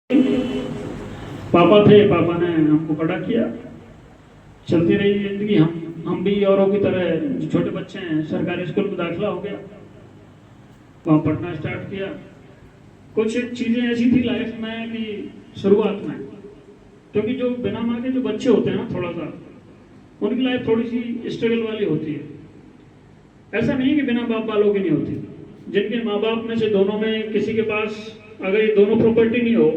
पापा थे, पापा ने हमको बड़ा किया। चलती रही जिंदगी। हम भी औरों की तरह जो छोटे बच्चे हैं सरकारी स्कूल में दाखिला हो गया, वहाँ पढ़ना स्टार्ट किया। कुछ चीज़ें ऐसी थी लाइफ में कि शुरुआत में, क्योंकि जो बिना माँ के जो बच्चे होते हैं ना, थोड़ा सा उनकी लाइफ थोड़ी सी स्ट्रगल वाली होती है। ऐसा नहीं कि बिना बाप वालों की नहीं होती। जिनके माँ बाप में से दोनों में किसी के पास अगर ये दोनों प्रॉपर्टी नहीं हो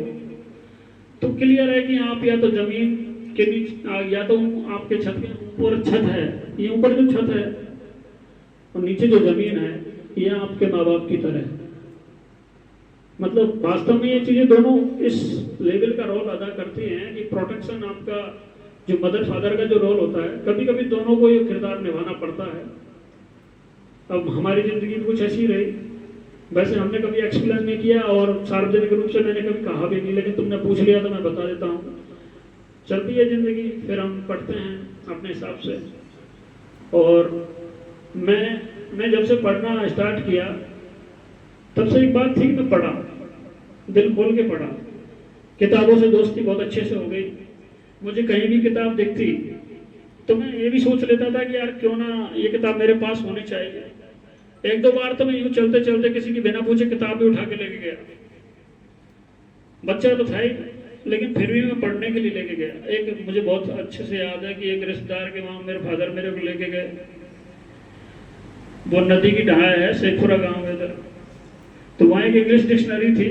तो क्लियर है कि आप या तो जमीन के नीचे, या तो आपके छत के ऊपर छत है, ये ऊपर जो छत है और नीचे जो जमीन है, ये आपके माँ बाप की तरह है। मतलब वास्तव में ये चीजें दोनों इस लेवल का रोल अदा करती हैं कि प्रोटेक्शन, आपका जो मदर फादर का जो रोल होता है, कभी कभी दोनों को ये किरदार निभाना पड़ता है। अब हमारी जिंदगी कुछ ऐसी रही, वैसे हमने कभी एक्सप्लेन नहीं किया और सार्वजनिक रूप से मैंने कभी कहा भी नहीं, लेकिन तुमने पूछ लिया तो मैं बता देता हूँ। चलती है जिंदगी, फिर हम पढ़ते हैं अपने हिसाब से। और मैं जब से पढ़ना स्टार्ट किया तब से एक बात थी कि मैं पढ़ा, दिल खोल के पढ़ा। किताबों से दोस्ती बहुत अच्छे से हो गई। मुझे कहीं भी किताब दिखती तो मैं ये भी सोच लेता था कि यार क्यों ना ये किताब मेरे पास होनी चाहिए। एक दो बार तो मैं यूं चलते चलते किसी की बिना पूछे किताब भी उठा के लेके गया। बच्चा तो था ही, लेकिन फिर भी मैं पढ़ने के लिए लेके गया। एक मुझे बहुत अच्छे से याद है कि एक रिश्तेदार के वहां मेरे फादर मेरे को लेके गए। वो नदी की ढाए है, शेखपुरा गांव है इधर। तो वहाँ एक इंग्लिश डिक्शनरी थी,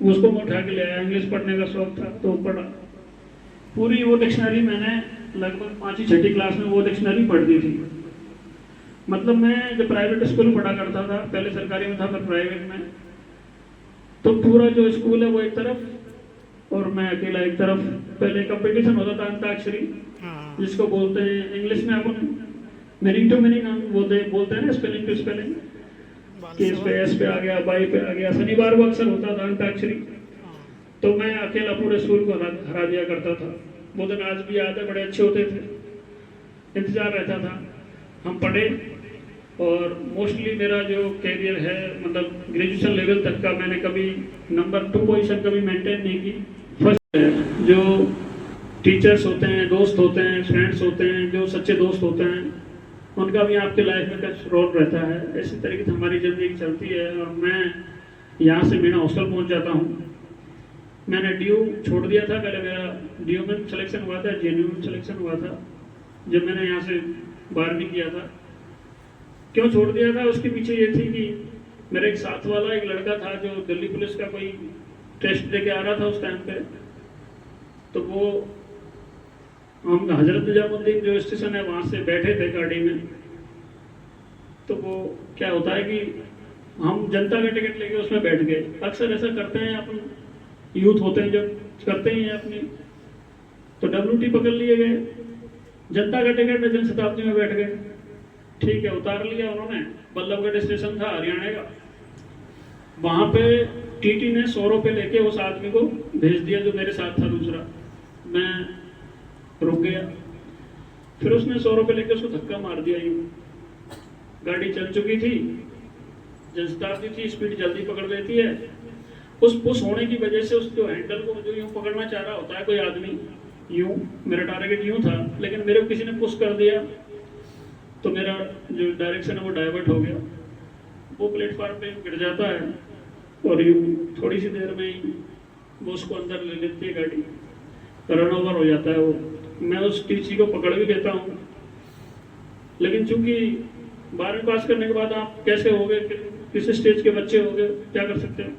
उसको मैं उठा के ले आया। इंग्लिश पढ़ने का शौक था तो पढ़ा। पूरी वो डिक्शनरी मैंने लगभग 5वीं-6वीं क्लास में वो डिक्शनरी पढ़ दी थी। मतलब मैं जब प्राइवेट स्कूल में पढ़ा करता था, पहले सरकारी में था फिर प्राइवेट में, तो पूरा जो स्कूल है वो एक तरफ और मैं अकेला एक तरफ। पहले कंपटीशन होता था अंताक्षरी, जिसको बोलते हैं इंग्लिश में अपन मीनिंग टू मीनिंग बोलते हैं ना, स्पेलिंग टू स्पेलिंग, कि इस पे एस पे आ गया, बाई पे आ गया। शनिवार को अक्सर होता था अंताक्षरी, तो मैं अकेला पूरे स्कूल को हरा दिया करता था। वो दिन आज भी याद है, बड़े अच्छे होते थे, इंतजार रहता था। हम पढ़े और मोस्टली मेरा जो कैरियर है, मतलब ग्रेजुएशन लेवल तक का, मैंने कभी नंबर 2 पोजीशन कभी मेंटेन नहीं की। फर्स्ट जो टीचर्स होते हैं, दोस्त होते हैं, फ्रेंड्स होते हैं, जो सच्चे दोस्त होते हैं, उनका भी आपके लाइफ में कुछ रोल रहता है। इसी तरीके से हमारी जिंदगी चलती है। और मैं यहाँ से मेरा हॉस्टल पहुँच जाता हूँ। मैंने ड्यू छोड़ दिया था, पहले मेरा ड्यू में सिलेक्शन हुआ था, जेएनयू में सिलेक्शन हुआ था जब मैंने यहाँ से 12वीं किया था। क्यों छोड़ दिया था, उसके पीछे ये थी कि मेरे एक साथ वाला एक लड़का था जो दिल्ली पुलिस का कोई टेस्ट दे के आ रहा था उस टाइम पे। तो वो हम हजरत निजामुद्दीन जो स्टेशन है वहाँ से बैठे थे गाड़ी में। तो वो क्या होता है कि हम जनता का टिकट लेके उसमें बैठ गए। अक्सर ऐसा करते हैं अपन, यूथ होते हैं जब, करते ही हैं अपनी। तो WT पकड़ लिए गए, जनता का टिकट में जनशताब्दी में बैठ गए। ठीक है, उतार लिया उन्होंने। बल्लभगढ़ स्टेशन था हरियाणा का, वहां पे TT ने 100 रुपये लेके उस आदमी को भेज दिया जो मेरे साथ था दूसरा। मैं रुक गया, फिर उसने 100 रुपये लेके उसको धक्का मार दिया। यूं गाड़ी चल चुकी थी, जनशताब्दी थी, स्पीड जल्दी पकड़ लेती है। उस पुश होने की वजह से उसको हैंडल को जो यूं पकड़ना चाह रहा होता है कोई आदमी, यूं, मेरा टारगेट यूं था, लेकिन मेरे को किसी ने पुश कर दिया तो मेरा जो डायरेक्शन है वो डाइवर्ट हो गया। वो प्लेटफार्म पे गिर जाता है और यूं थोड़ी सी देर में ही वो उसको अंदर ले लेती है गाड़ी, रन ओवर हो जाता है वो। मैं उस TC को पकड़ भी लेता हूँ, लेकिन चूंकि 12वीं पास करने के बाद आप कैसे हो गए, किस स्टेज के बच्चे हो गए, क्या कर सकते हैं।